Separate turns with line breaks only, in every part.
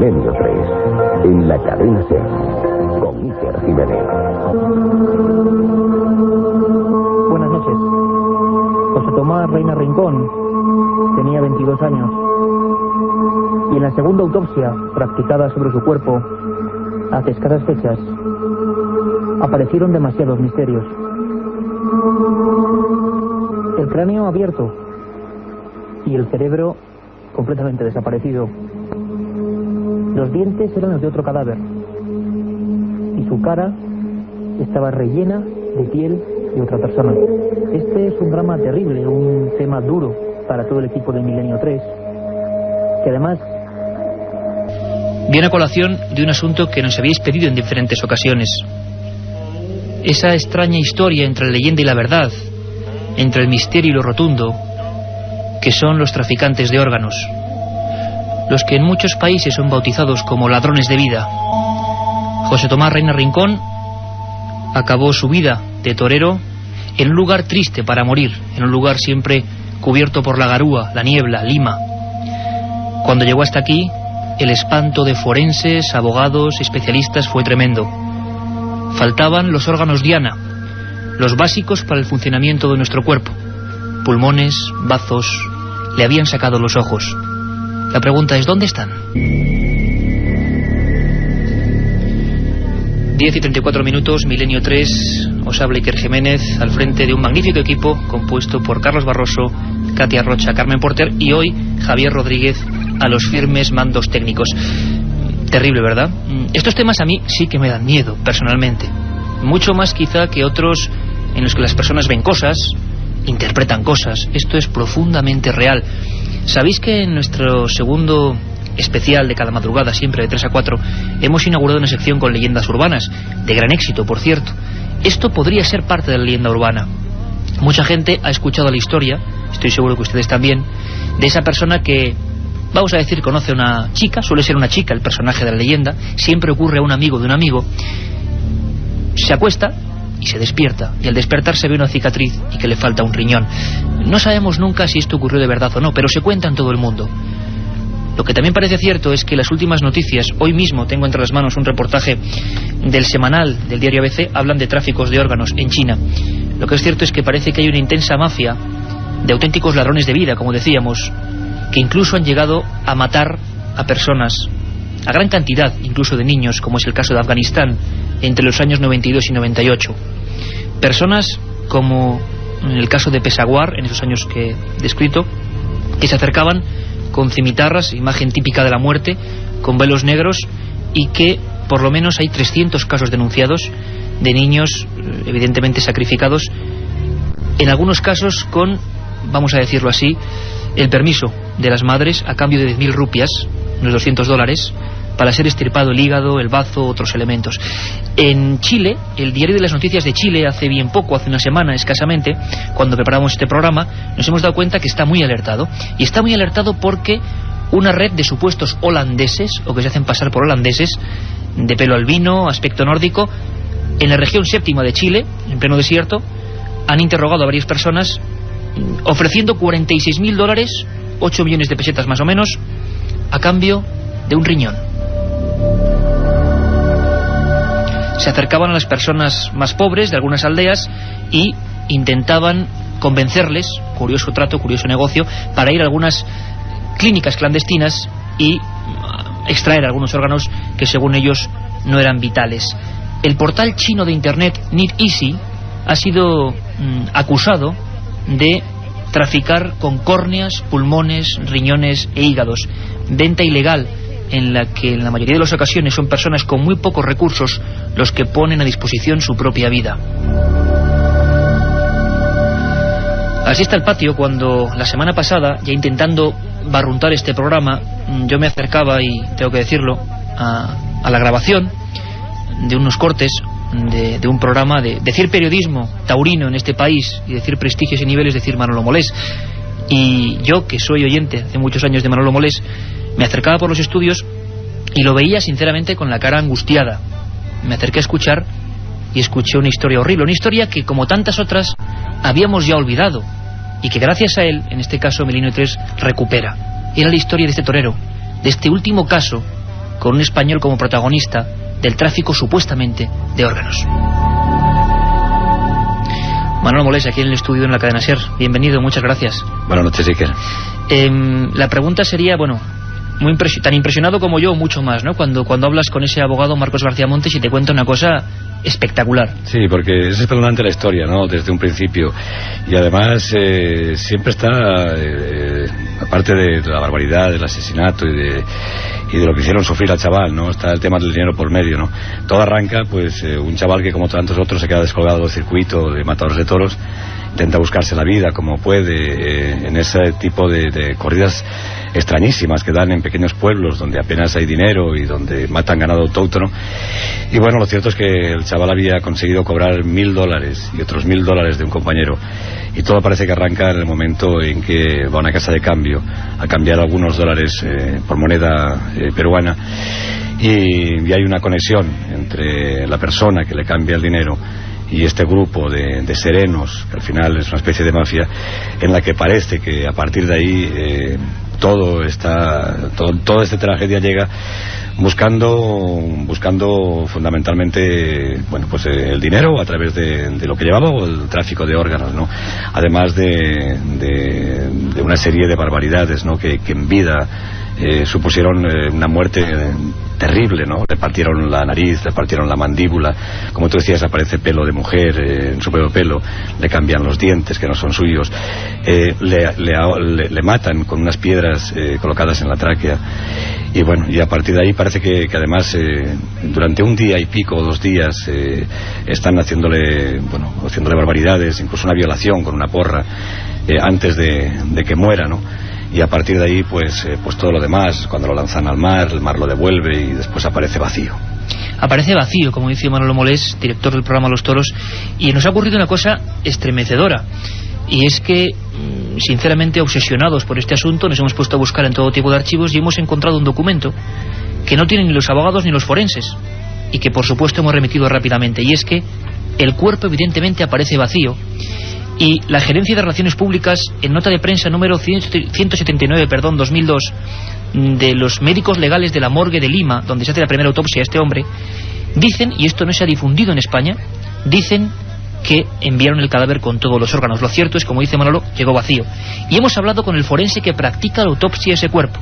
Milenio 3, en la cadena SER, con Iker Jiménez.
Buenas noches. José Tomás Reina Rincón tenía 22 años y en la segunda autopsia practicada sobre su cuerpo hace escasas fechas aparecieron demasiados misterios. El cráneo abierto y el cerebro completamente desaparecido. Los dientes eran los de otro cadáver y su cara estaba rellena de piel de otra persona. Este es un drama terrible, un tema duro para todo el equipo de Milenio 3, que además
viene a colación de un asunto que nos habéis pedido en diferentes ocasiones. Esa extraña historia entre la leyenda y la verdad, entre el misterio y lo rotundo, que son los traficantes de órganos, los que en muchos países son bautizados como ladrones de vida. José Tomás Reina Rincón acabó su vida de torero en un lugar triste para morir, en un lugar siempre cubierto por la garúa, la niebla, Lima. Cuando llegó hasta aquí, el espanto de forenses, abogados, especialistas fue tremendo. Faltaban los órganos diana, los básicos para el funcionamiento de nuestro cuerpo. Pulmones, bazos, le habían sacado los ojos. La pregunta es, ¿dónde están? 10:34, Milenio 3, os habla Iker Jiménez, al frente de un magnífico equipo compuesto por Carlos Barroso, Katia Rocha, Carmen Porter y hoy Javier Rodríguez a los firmes mandos técnicos. Terrible, ¿verdad? Estos temas a mí sí que me dan miedo, personalmente. Mucho más quizá que otros en los que las personas ven cosas, interpretan cosas. Esto es profundamente real. ¿Sabéis que en nuestro segundo especial de cada madrugada, siempre de 3 a 4, hemos inaugurado una sección con leyendas urbanas, de gran éxito, por cierto? Esto podría ser parte de la leyenda urbana. Mucha gente ha escuchado la historia, estoy seguro que ustedes también, de esa persona que, vamos a decir, conoce a una chica, suele ser una chica el personaje de la leyenda, siempre ocurre a un amigo de un amigo, se acuesta y se despierta, y al despertar se ve una cicatriz y que le falta un riñón. No sabemos nunca si esto ocurrió de verdad o no, pero se cuenta en todo el mundo. Lo que también parece cierto es que las últimas noticias, hoy mismo tengo entre las manos un reportaje del semanal del diario ABC, hablan de tráficos de órganos en China. Lo que es cierto es que parece que hay una intensa mafia de auténticos ladrones de vida, como decíamos, que incluso han llegado a matar a personas, a gran cantidad incluso de niños, como es el caso de Afganistán, entre los años 92 y 98. Personas como en el caso de Peshawar, en esos años que he descrito, que se acercaban con cimitarras, imagen típica de la muerte, con velos negros, y que por lo menos hay 300 casos denunciados de niños evidentemente sacrificados, en algunos casos con, vamos a decirlo así, el permiso de las madres a cambio de 10.000 rupias, unos $200, para ser extirpado el hígado, el bazo, otros elementos. En Chile, el diario de las noticias de Chile, hace bien poco, hace una semana escasamente, cuando preparamos este programa, nos hemos dado cuenta que está muy alertado. Y está muy alertado porque una red de supuestos holandeses, o que se hacen pasar por holandeses, de pelo albino, aspecto nórdico, en la región séptima de Chile, en pleno desierto, han interrogado a varias personas, ofreciendo $46.000, 8 millones de pesetas más o menos, a cambio de un riñón. Se acercaban a las personas más pobres de algunas aldeas y intentaban convencerles, curioso trato, curioso negocio, para ir a algunas clínicas clandestinas y extraer algunos órganos que según ellos no eran vitales. El portal chino de internet NetEasy ha sido acusado de traficar con córneas, pulmones, riñones e hígados. Venta ilegal en la que en la mayoría de las ocasiones son personas con muy pocos recursos los que ponen a disposición su propia vida. Así está el patio cuando la semana pasada, ya intentando barruntar este programa, yo me acercaba, y tengo que decirlo, a la grabación de unos cortes de un programa de decir periodismo taurino en este país y decir prestigios y niveles, decir Manolo Molés. Y yo, que soy oyente hace muchos años de Manolo Molés, me acercaba por los estudios y lo veía sinceramente con la cara angustiada. Me acerqué a escuchar y escuché una historia horrible, una historia que, como tantas otras, habíamos ya olvidado y que gracias a él, en este caso Milenio 3, recupera. Era la historia de este torero, de este último caso con un español como protagonista del tráfico supuestamente de órganos. Manolo Molés, aquí en el estudio en la cadena SER. Bienvenido, muchas gracias.
Buenas noches, Iker.
La pregunta sería, bueno, tan impresionado como yo, mucho más, ¿no? Cuando hablas con ese abogado Marcos García Montes y te cuenta una cosa espectacular.
Sí, porque es espeluznante la historia, ¿no? Desde un principio. Y además siempre está, aparte de la barbaridad, del asesinato y de lo que hicieron sufrir al chaval, ¿no? Está el tema del dinero por medio, ¿no? Todo arranca, pues, un chaval que como tantos otros se queda descolgado del circuito de matadores de toros, intenta buscarse la vida como puede en ese tipo de corridas extrañísimas que dan en pequeños pueblos donde apenas hay dinero y donde matan ganado autóctono. Y bueno, lo cierto es que el chaval había conseguido cobrar $1.000 y otros $1.000 de un compañero, y todo parece que arranca en el momento en que va a una casa de cambio a cambiar algunos dólares por moneda peruana, y hay una conexión entre la persona que le cambia el dinero y este grupo de serenos, que al final es una especie de mafia, en la que parece que a partir de ahí toda esta tragedia llega buscando fundamentalmente, bueno, pues el dinero a través de lo que llevaba, o el tráfico de órganos, ¿no? Además de una serie de barbaridades, ¿no? Que en vida supusieron una muerte terrible, ¿no? Le partieron la nariz, le partieron la mandíbula, como tú decías, aparece pelo de mujer en su propio pelo, le cambian los dientes que no son suyos, le matan con unas piedras colocadas en la tráquea, y bueno, y a partir de ahí parece que además durante un día y pico o 2 días están haciéndole barbaridades, incluso una violación con una porra antes de que muera, ¿no? Y a partir de ahí pues todo lo demás, cuando lo lanzan al mar, el mar lo devuelve y después aparece vacío.
Aparece vacío, como dice Manolo Molés, director del programa Los Toros, y nos ha ocurrido una cosa estremecedora, y es que, sinceramente, obsesionados por este asunto, nos hemos puesto a buscar en todo tipo de archivos y hemos encontrado un documento que no tienen ni los abogados ni los forenses, y que por supuesto hemos remitido rápidamente, y es que el cuerpo evidentemente aparece vacío. Y la Gerencia de Relaciones Públicas, en nota de prensa número 179/2002 de los médicos legales de la morgue de Lima, donde se hace la primera autopsia a este hombre, dicen, y esto no se ha difundido en España, dicen que enviaron el cadáver con todos los órganos. Lo cierto es, como dice Manolo, llegó vacío. Y hemos hablado con el forense que practica la autopsia de ese cuerpo,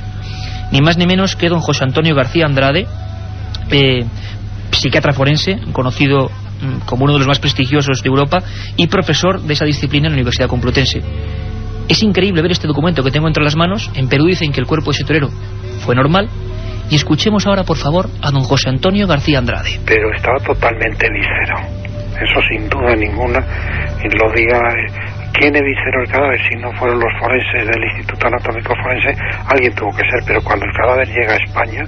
ni más ni menos que don José Antonio García Andrade, psiquiatra forense, conocido como uno de los más prestigiosos de Europa y profesor de esa disciplina en la Universidad Complutense. Es increíble ver este documento que tengo entre las manos. En Perú dicen que el cuerpo de ese torero fue normal, y escuchemos ahora, por favor, a don José Antonio García Andrade.
Pero estaba totalmente víscero, eso sin duda ninguna, y lo diga quién evisceró el cadáver. Si no fueron los forenses del Instituto Anatómico Forense, alguien tuvo que ser, pero cuando el cadáver llega a España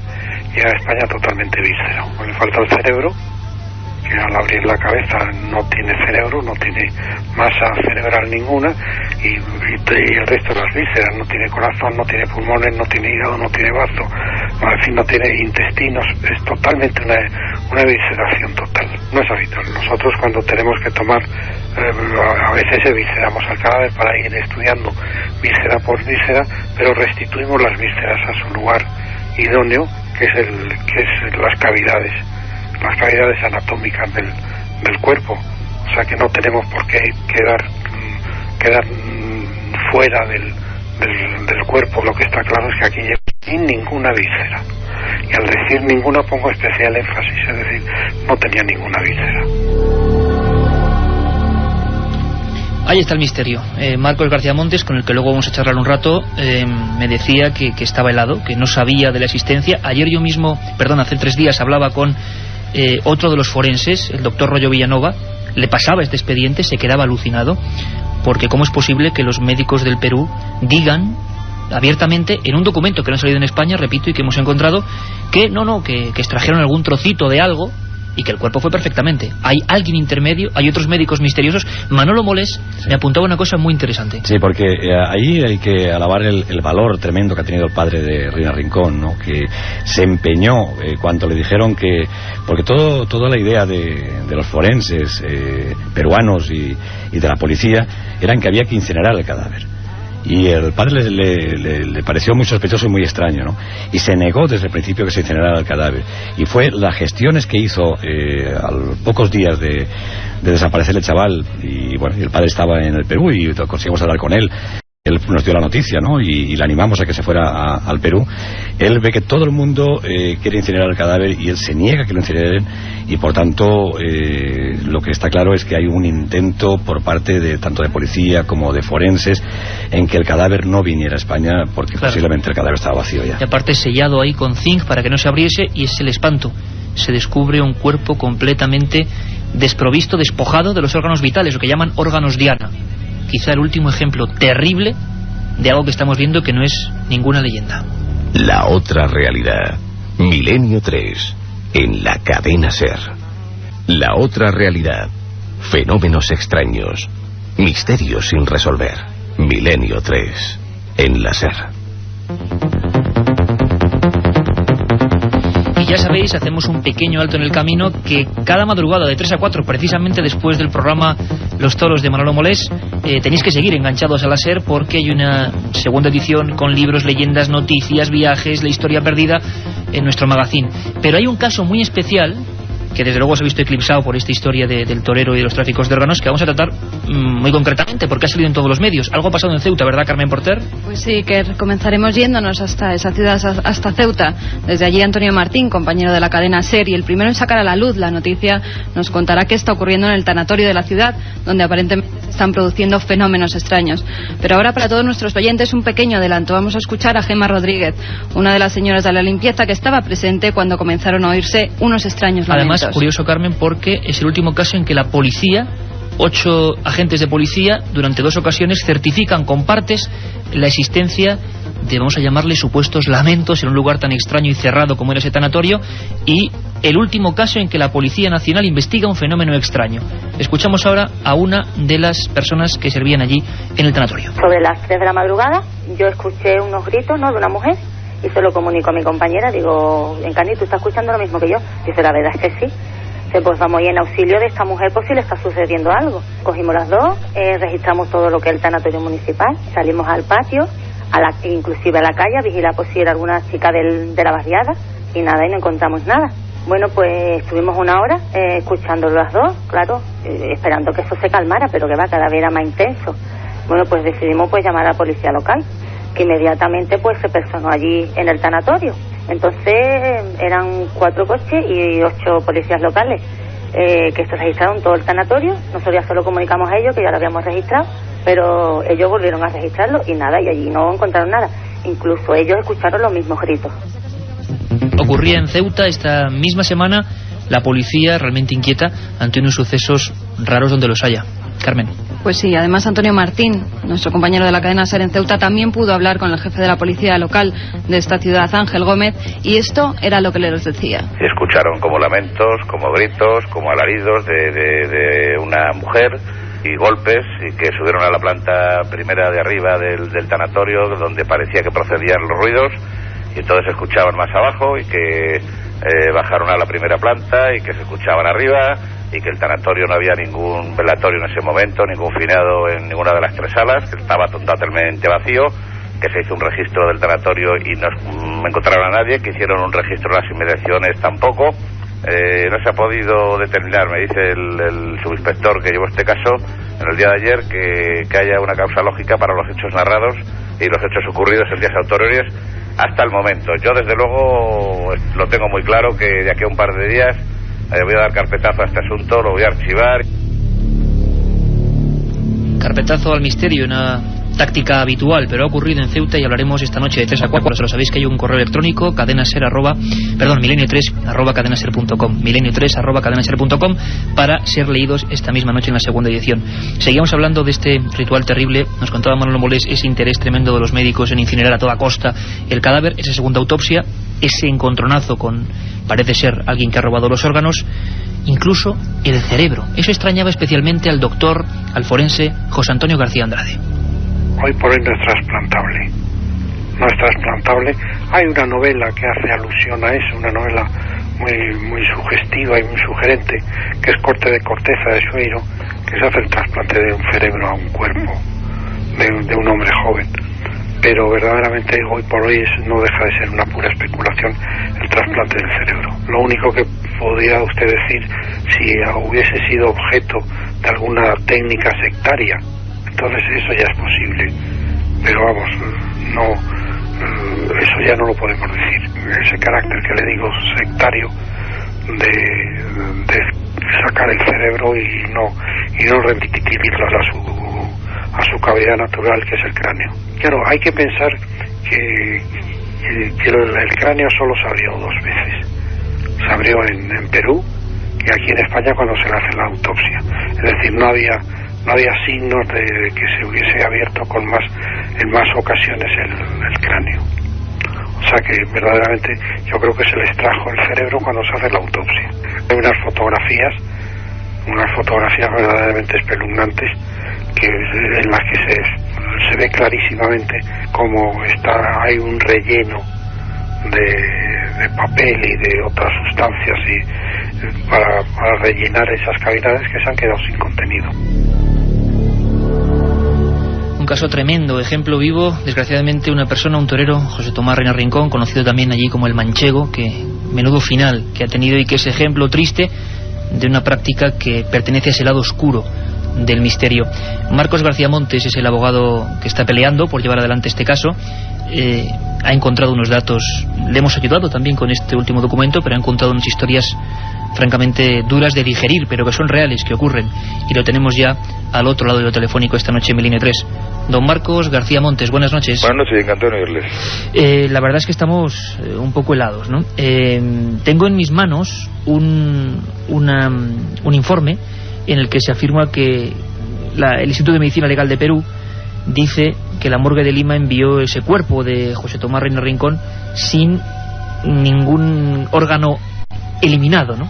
totalmente víscero. Le falta el cerebro, que al abrir la cabeza no tiene cerebro, no tiene masa cerebral ninguna, y el resto de las vísceras, no tiene corazón, no tiene pulmones, no tiene hígado, no tiene bazo, en fin, no tiene intestinos. Es totalmente una evisceración total. No es habitual. Nosotros, cuando tenemos que tomar, a veces evisceramos al cadáver para ir estudiando víscera por víscera, pero restituimos las vísceras a su lugar idóneo, que es las cavidades anatómicas del cuerpo. O sea que no tenemos por qué quedar fuera del cuerpo. Lo que está claro es que aquí llega sin ninguna víscera, y al decir ninguna pongo especial énfasis, es decir, no tenía ninguna víscera.
Ahí está el misterio. Marcos García Montes, con el que luego vamos a charlar un rato, me decía que estaba helado, que no sabía de la existencia. Ayer yo mismo, hace 3 días hablaba con otro de los forenses, el doctor Rollo Villanova. Le pasaba este expediente, se quedaba alucinado, porque cómo es posible que los médicos del Perú digan abiertamente en un documento que no ha salido en España, repito, y que hemos encontrado, que que extrajeron algún trocito de algo y que el cuerpo fue perfectamente. Hay alguien intermedio, hay otros médicos misteriosos. Manolo Molés me apuntaba una cosa muy interesante.
Sí, porque ahí hay que alabar el valor tremendo que ha tenido el padre de Rina Rincón, ¿no? Que se empeñó cuando le dijeron que... Porque toda la idea de los forenses peruanos y de la policía eran que había que incinerar el cadáver. Y el padre le pareció muy sospechoso y muy extraño, ¿no? Y se negó desde el principio que se incinerara el cadáver. Y fue las gestiones que hizo a los pocos días de desaparecer el chaval, y bueno, y el padre estaba en el Perú y conseguimos hablar con él. Él nos dio la noticia, ¿no? Y le animamos a que se fuera al Perú. Él ve que todo el mundo quiere incinerar el cadáver y él se niega a que lo incineren, y por tanto lo que está claro es que hay un intento por parte de tanto de policía como de forenses en que el cadáver no viniera a España, porque posiblemente el cadáver estaba vacío ya.
Y aparte sellado ahí con zinc para que no se abriese, y es el espanto. Se descubre un cuerpo completamente desprovisto, despojado de los órganos vitales, lo que llaman órganos diana. Quizá el último ejemplo terrible de algo que estamos viendo que no es ninguna leyenda.
La otra realidad. Milenio 3. En la cadena SER. La otra realidad. Fenómenos extraños. Misterios sin resolver. Milenio 3. En la SER.
Y ya sabéis, hacemos un pequeño alto en el camino, que cada madrugada de 3 a 4, precisamente después del programa Los Toros de Manolo Molés, tenéis que seguir enganchados a la SER, porque hay una segunda edición con libros, leyendas, noticias, viajes, la historia perdida en nuestro magazine. Pero hay un caso muy especial, que desde luego se ha visto eclipsado por esta historia del torero y de los tráficos de órganos, que vamos a tratar muy concretamente, porque ha salido en todos los medios. Algo ha pasado en Ceuta, ¿verdad, Carmen Porter?
Pues sí, que comenzaremos yéndonos hasta esa ciudad, hasta Ceuta. Desde allí Antonio Martín, compañero de la cadena SER, y el primero en sacar a la luz la noticia, nos contará qué está ocurriendo en el tanatorio de la ciudad, donde aparentemente se están produciendo fenómenos extraños. Pero ahora, para todos nuestros oyentes, un pequeño adelanto. Vamos a escuchar a Gemma Rodríguez, una de las señoras de la limpieza que estaba presente cuando comenzaron a oírse unos extraños lamentos.
Además, curioso, Carmen, porque es el último caso en que la policía, 8 agentes de policía, durante 2 ocasiones certifican con partes la existencia de, vamos a llamarle, supuestos lamentos en un lugar tan extraño y cerrado como era ese tanatorio, y el último caso en que la Policía Nacional investiga un fenómeno extraño. Escuchamos ahora a una de las personas que servían allí en el tanatorio.
Sobre las 3 de la madrugada yo escuché unos gritos, ¿no?, de una mujer, y se lo comunico a mi compañera. Digo, Encani, ¿tú estás escuchando lo mismo que yo? Dice, la verdad es que sí. Dice, pues vamos a ir en auxilio de esta mujer por si le está sucediendo algo. Cogimos las dos, registramos todo lo que es el tanatorio municipal, salimos al patio, inclusive a la calle, a vigilar por si era alguna chica de la barriada, y nada, y no encontramos nada. Bueno, pues estuvimos 1 hora escuchándolo las dos, claro, esperando que eso se calmara, pero que va, cada vez era más intenso. Bueno, pues decidimos pues llamar a la policía local, que inmediatamente pues se personó allí en el tanatorio. Entonces eran 4 coches y 8 policías locales que se registraron todo el tanatorio. Nosotros ya solo comunicamos a ellos que ya lo habíamos registrado, pero ellos volvieron a registrarlo y nada, y allí no encontraron nada. Incluso ellos escucharon los mismos gritos.
Ocurría en Ceuta esta misma semana. La policía realmente inquieta ante unos sucesos raros donde los haya. Carmen.
Pues sí, además Antonio Martín, nuestro compañero de la cadena SER en Ceuta, también pudo hablar con el jefe de la policía local de esta ciudad, Ángel Gómez, y esto era lo que les decía.
Escucharon como lamentos, como gritos, como alaridos de una mujer y golpes, y que subieron a la planta primera de arriba del tanatorio, donde parecía que procedían los ruidos, y entonces se escuchaban más abajo, y que bajaron a la primera planta y que se escuchaban arriba, y que el tanatorio no había ningún velatorio en ese momento, ningún finado en ninguna de las 3 salas, que estaba totalmente vacío, que se hizo un registro del tanatorio y no encontraron a nadie, que hicieron un registro en las inmediaciones tampoco. No se ha podido determinar, me dice el subinspector que llevó este caso en el día de ayer, que haya una causa lógica para los hechos narrados y los hechos ocurridos en días anteriores hasta el momento. Yo desde luego lo tengo muy claro, que de aquí a un par de días voy a dar carpetazo a este asunto, lo voy a archivar.
Carpetazo al misterio, una táctica habitual, pero ha ocurrido en Ceuta y hablaremos esta noche de 3 a 4. Solo sabéis que hay un correo electrónico, milenio3@cadenaser.com, milenio3@cadenaser.com, para ser leídos esta misma noche en la segunda edición. Seguíamos hablando de este ritual terrible. Nos contaba Manolo Molés ese interés tremendo de los médicos en incinerar a toda costa el cadáver, esa segunda autopsia, ese encontronazo con, parece ser, alguien que ha robado los órganos, incluso el cerebro. Eso extrañaba especialmente al doctor, al forense José Antonio García Andrade.
Hoy por hoy no es trasplantable. No es trasplantable. Hay una novela que hace alusión a eso, una novela muy sugestiva y muy sugerente, que es Corte de corteza de Sueiro, que se hace el trasplante de un cerebro a un cuerpo. de un hombre joven. Pero verdaderamente hoy por hoy no deja de ser una pura especulación el trasplante del cerebro. Lo único que podría usted decir, si hubiese sido objeto de alguna técnica sectaria, entonces eso ya es posible. Pero vamos, no, eso ya no lo podemos decir. Ese carácter que le digo sectario de sacar el cerebro y no remitirlo a su cavidad natural, que es el cráneo. Claro, hay que pensar que el cráneo solo se abrió 2 veces. Se abrió en Perú y aquí en España cuando se le hace la autopsia. Es decir, no había signos de que se hubiese abierto en más ocasiones el cráneo. O sea que verdaderamente yo creo que se le extrajo el cerebro cuando se hace la autopsia. Hay unas fotografías verdaderamente espeluznantes en las que se ve clarísimamente cómo hay un relleno de papel y de otras sustancias para rellenar esas cavidades que se han quedado sin contenido.
Un caso tremendo, ejemplo vivo, desgraciadamente, un torero, José Tomás Reina Rincón, conocido también allí como el Manchego, que menudo final que ha tenido y que es ejemplo triste de una práctica que pertenece a ese lado oscuro del misterio. Marcos García Montes es el abogado que está peleando por llevar adelante este caso. Ha encontrado unos datos, le hemos ayudado también con este último documento, pero ha encontrado unas historias francamente duras de digerir, pero que son reales, que ocurren, y lo tenemos ya al otro lado de lo telefónico esta noche en Milenio 3. Don Marcos García Montes, buenas noches.
Buenas noches, encantado de oírles.
La verdad es que estamos un poco helados, ¿no? Tengo en mis manos un informe en el que se afirma que el Instituto de Medicina Legal de Perú dice que la morgue de Lima envió ese cuerpo de José Tomás Reina Rincón sin ningún órgano eliminado, ¿no?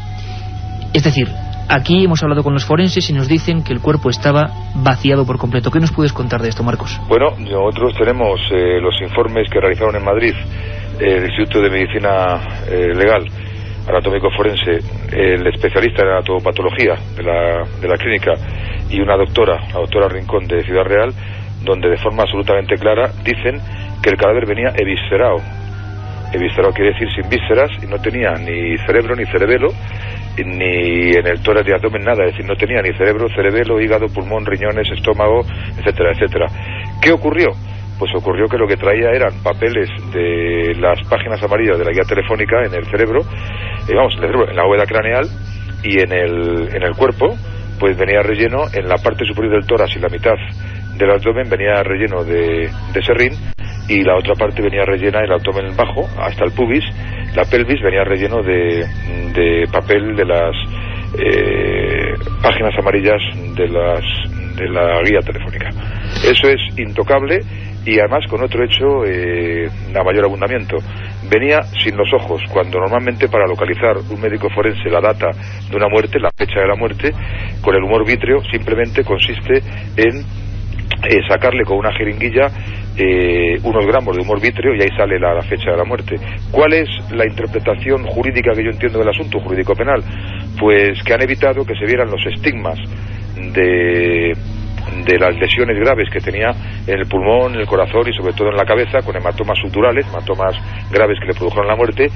Es decir, aquí hemos hablado con los forenses y nos dicen que el cuerpo estaba vaciado por completo. ¿Qué nos puedes contar de esto, Marcos?
Bueno, nosotros tenemos los informes que realizaron en Madrid el Instituto de Medicina Legal Anatómico Forense, el especialista en anatopatología de la clínica y una doctora, la doctora Rincón de Ciudad Real, donde de forma absolutamente clara dicen que el cadáver venía eviscerado. Eviscerado quiere decir sin vísceras, y no tenía ni cerebro ni cerebelo, ni en el tórax de abdomen nada, es decir, no tenía ni cerebro, cerebelo, hígado, pulmón, riñones, estómago, etcétera, etcétera. ¿Qué ocurrió? Pues ocurrió que lo que traía eran papeles de las páginas amarillas de la guía telefónica en el cerebro, en la bóveda craneal, y en el cuerpo pues venía relleno en la parte superior del tórax y la mitad del abdomen venía relleno de serrín, y la otra parte venía rellena, el abdomen bajo hasta el pubis, la pelvis venía relleno de papel de las páginas amarillas de la guía telefónica. Eso es intocable, y además con otro hecho a mayor abundamiento. Venía sin los ojos, cuando normalmente para localizar un médico forense la data de una muerte, la fecha de la muerte, con el humor vítreo simplemente consiste en sacarle con una jeringuilla unos gramos de humor vítreo y ahí sale la fecha de la muerte. ¿Cuál es la interpretación jurídica que yo entiendo del asunto jurídico penal? Pues que han evitado que se vieran los estigmas de las lesiones graves que tenía en el pulmón, en el corazón y sobre todo en la cabeza, con hematomas subdurales, hematomas graves que le produjeron la muerte,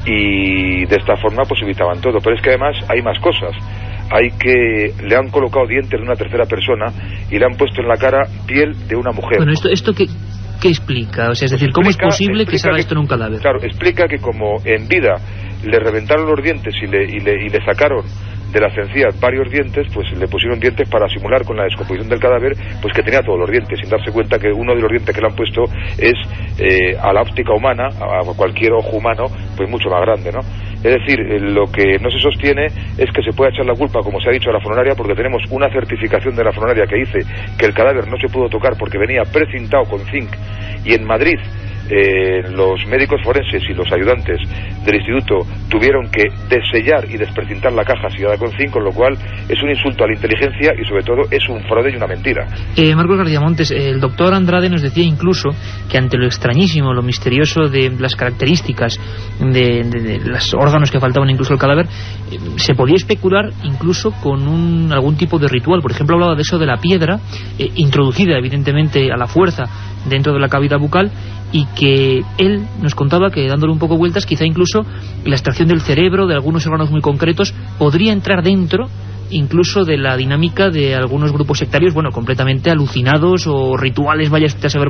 y de esta forma pues evitaban todo. Pero es que además hay más cosas. Le han colocado dientes de una tercera persona y le han puesto en la cara piel de una mujer.
Bueno, ¿esto qué explica? O sea, es decir, ¿cómo es posible que se haga esto en un cadáver?
Claro, explica que como en vida le reventaron los dientes y le sacaron de las encías varios dientes, pues le pusieron dientes para simular con la descomposición del cadáver pues que tenía todos los dientes, sin darse cuenta que uno de los dientes que le han puesto es a la óptica humana, a cualquier ojo humano, pues mucho más grande, ¿no? Es decir, lo que no se sostiene es que se pueda echar la culpa, como se ha dicho, a la funeraria, porque tenemos una certificación de la funeraria que dice que el cadáver no se pudo tocar porque venía precintado con zinc, y en Madrid los médicos forenses y los ayudantes del instituto tuvieron que desellar y desprecintar la caja sellada con zinc, con lo cual es un insulto a la inteligencia y sobre todo es un fraude y una mentira.
Marcos García Montes, el doctor Andrade nos decía incluso que ante lo extrañísimo, lo misterioso de las características de los órganos que faltaban, incluso el cadáver, se podía especular incluso con algún tipo de ritual. Por ejemplo, hablaba de eso de la piedra introducida evidentemente a la fuerza dentro de la cavidad bucal, y que él nos contaba que, dándole un poco vueltas, quizá incluso la extracción del cerebro, de algunos órganos muy concretos, podría entrar dentro incluso de la dinámica de algunos grupos sectarios, bueno, completamente alucinados, o rituales, vaya a saber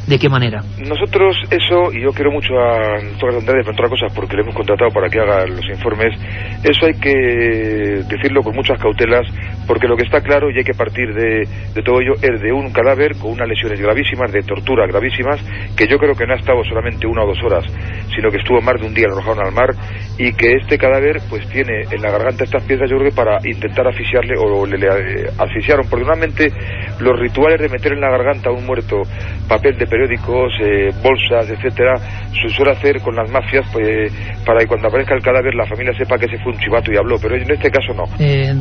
de qué manera.
Nosotros eso, y yo quiero mucho a Antonio Andrade, entre otras cosas porque le hemos contratado para que haga los informes, eso hay que decirlo con muchas cautelas, porque lo que está claro, y hay que partir de todo ello, es de un cadáver con unas lesiones gravísimas, de tortura gravísimas, que yo creo que no ha estado solamente 1 o 2 horas, sino que estuvo más de un día arrojado al mar, y que este cadáver pues tiene en la garganta estas piedras, yo creo que para intentar asfixiarle, o le asfixiaron, porque normalmente los rituales de meter en la garganta a un muerto papel de periódicos, bolsas, etcétera, se suele hacer con las mafias, pues, para que cuando aparezca el cadáver la familia sepa que ese fue un chivato y habló, pero en este caso no.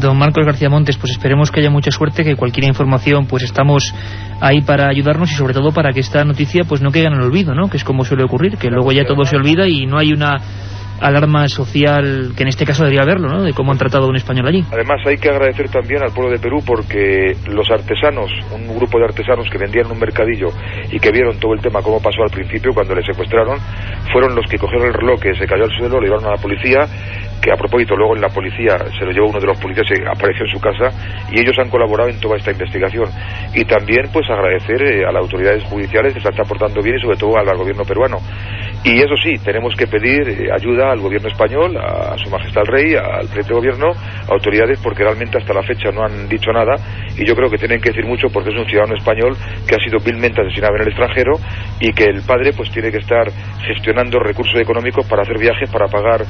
Don Marcos García Montes, pues esperemos que haya mucha suerte, que cualquier información, pues estamos ahí para ayudarnos, y sobre todo para que esta noticia pues no caiga en el olvido, ¿no? Que es como suele ocurrir, que luego ya todo se olvida y no hay una alarma social, que en este caso debería haberlo, ¿no?, de cómo han tratado a un español allí.
Además hay que agradecer también al pueblo de Perú, porque los artesanos, un grupo de artesanos que vendían en un mercadillo y que vieron todo el tema cómo pasó al principio cuando le secuestraron, fueron los que cogieron el reloj que se cayó al suelo, lo llevaron a la policía, que a propósito luego en la policía se lo llevó uno de los policías, se apareció en su casa, y ellos han colaborado en toda esta investigación. Y también pues agradecer a las autoridades judiciales que se están portando bien, y sobre todo al gobierno peruano. Y eso sí, tenemos que pedir ayuda al gobierno español, a su majestad el rey, al presidente de gobierno, a autoridades, porque realmente hasta la fecha no han dicho nada, y yo creo que tienen que decir mucho, porque es un ciudadano español que ha sido vilmente asesinado en el extranjero, y que el padre pues tiene que estar gestionando recursos económicos para hacer viajes, para pagar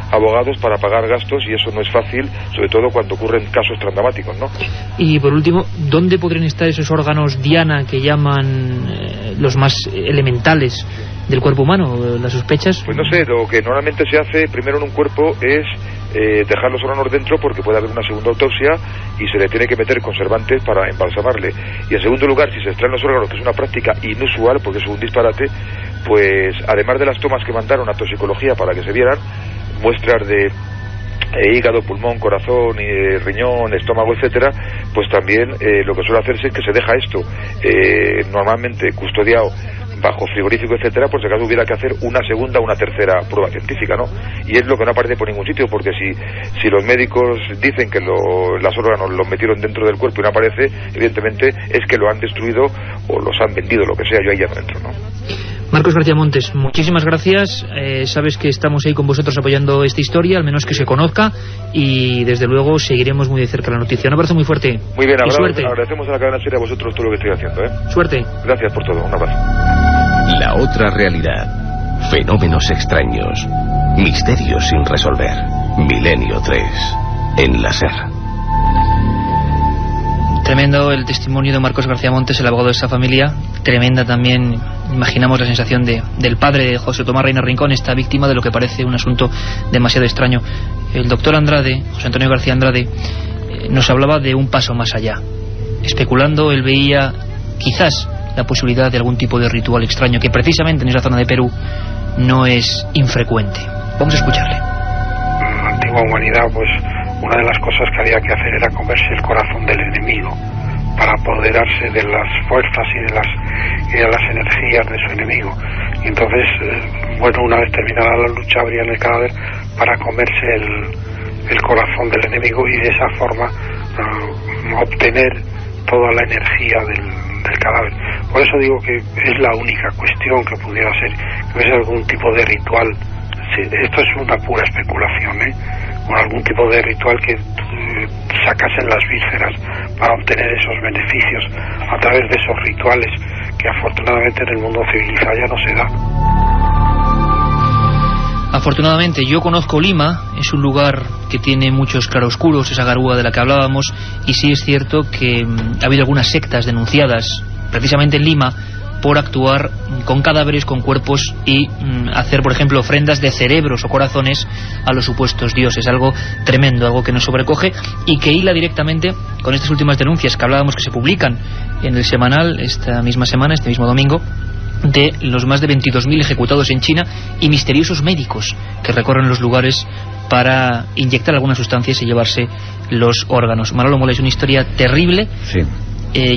abogados, para pagar gastos, y eso no es fácil, sobre todo cuando ocurren casos tan dramáticos, ¿no?
Y por último, ¿dónde podrían estar esos órganos diana que llaman los más elementales del cuerpo humano? ¿Las sospechas?
Pues no sé, lo que normalmente se hace primero en un cuerpo es dejar los órganos dentro, porque puede haber una segunda autopsia y se le tiene que meter conservantes para embalsamarle. Y en segundo lugar, si se extraen los órganos, que es una práctica inusual porque es un disparate, pues además de las tomas que mandaron a toxicología para que se vieran, muestras de hígado, pulmón, corazón, riñón, estómago, etcétera, pues también lo que suele hacerse es que se deja esto normalmente custodiado bajo frigorífico, etcétera, por si acaso hubiera que hacer una segunda o una tercera prueba científica, ¿no? Y es lo que no aparece por ningún sitio, porque si los médicos dicen que los órganos los metieron dentro del cuerpo y no aparece, evidentemente es que lo han destruido o los han vendido, lo que sea, yo ahí ya no entro, ¿no?
Marcos García Montes, muchísimas gracias. Sabes que estamos ahí con vosotros apoyando esta historia, al menos que se conozca, y desde luego seguiremos muy de cerca la noticia. Un abrazo muy fuerte.
Muy bien,
suerte.
Agradecemos a la cadena SER a vosotros todo lo que estoy haciendo, ¿eh?
Suerte.
Gracias por todo, un abrazo.
La otra realidad. Fenómenos extraños. Misterios sin resolver. Milenio 3. En la SER.
Tremendo el testimonio de Marcos García Montes, el abogado de esta familia. Tremenda también, imaginamos, la sensación del padre de José Tomás Reina Rincón, esta víctima de lo que parece un asunto demasiado extraño. El doctor Andrade, José Antonio García Andrade, nos hablaba de un paso más allá. Especulando, él veía quizás la posibilidad de algún tipo de ritual extraño que precisamente en esa zona de Perú no es infrecuente. Vamos a escucharle.
En la antigua humanidad, pues una de las cosas que había que hacer era comerse el corazón del enemigo para apoderarse de las fuerzas y de las energías de su enemigo. Y entonces, bueno, una vez terminada la lucha, abrían el cadáver para comerse el corazón del enemigo y de esa forma obtener toda la energía del cadáver. Por eso digo que es la única cuestión que pudiera ser, que es algún tipo de ritual. Esto es una pura especulación, con algún tipo de ritual que sacasen las vísceras para obtener esos beneficios a través de esos rituales que afortunadamente en el mundo civilizado ya no se da.
Afortunadamente, yo conozco Lima, es un lugar que tiene muchos claroscuros, esa garúa de la que hablábamos, y sí es cierto que ha habido algunas sectas denunciadas precisamente en Lima por actuar con cadáveres, con cuerpos y hacer, por ejemplo, ofrendas de cerebros o corazones a los supuestos dioses. Algo tremendo, algo que nos sobrecoge y que hila directamente con estas últimas denuncias que hablábamos, que se publican en el semanal esta misma semana, este mismo domingo, de los más de 22.000 ejecutados en China y misteriosos médicos que recorren los lugares para inyectar algunas sustancias y llevarse los órganos. Manolo Mola, es una historia terrible.
Sí.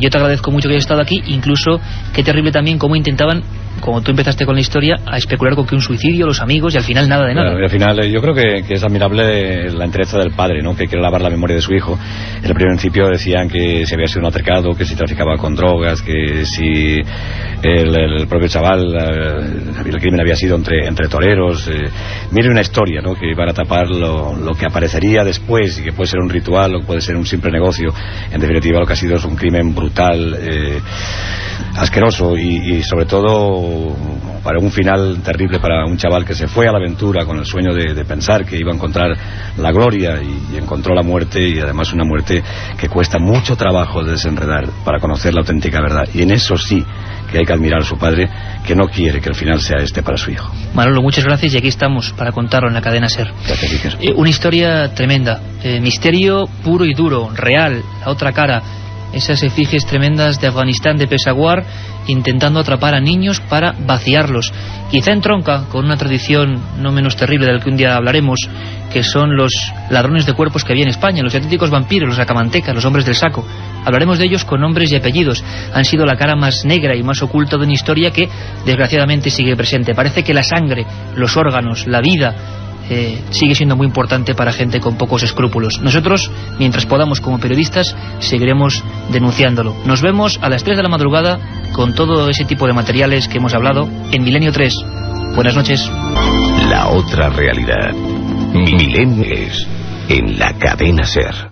Yo te agradezco mucho que hayas estado aquí, incluso qué terrible también cómo intentaban, como tú empezaste con la historia, a especular con que un suicidio, los amigos, y al final nada de nada.
Bueno, al final yo creo que es admirable la entereza del padre, ¿no? Que quiere lavar la memoria de su hijo. En el principio decían que si había sido un altercado, que si traficaba con drogas, que si el propio chaval, el crimen había sido entre toreros. Mire una historia, ¿no? Que iban a tapar lo que aparecería después y que puede ser un ritual o puede ser un simple negocio. En definitiva, lo que ha sido es un crimen brutal, asqueroso y sobre todo para un final terrible para un chaval que se fue a la aventura con el sueño de pensar que iba a encontrar la gloria y encontró la muerte, y además una muerte que cuesta mucho trabajo desenredar para conocer la auténtica verdad. Y en eso sí que hay que admirar a su padre, que no quiere que el final sea este para su hijo.
Manolo, muchas gracias, y aquí estamos para contarlo en la cadena SER.
Gracias, Iker.
Una historia tremenda, misterio puro y duro, real, la otra cara. Esas efigies tremendas de Afganistán, de Peshawar, intentando atrapar a niños para vaciarlos. Quizá entronca con una tradición no menos terrible de la que un día hablaremos, que son los ladrones de cuerpos que había en España, los auténticos vampiros, los sacamantecas, los hombres del saco. Hablaremos de ellos con nombres y apellidos. Han sido la cara más negra y más oculta de una historia que desgraciadamente sigue presente. Parece que la sangre, los órganos, la vida sigue siendo muy importante para gente con pocos escrúpulos. Nosotros, mientras podamos como periodistas, seguiremos denunciándolo. Nos vemos a las 3 de la madrugada con todo ese tipo de materiales que hemos hablado en Milenio 3. Buenas noches.
La otra realidad. Milenio 3 en la cadena SER.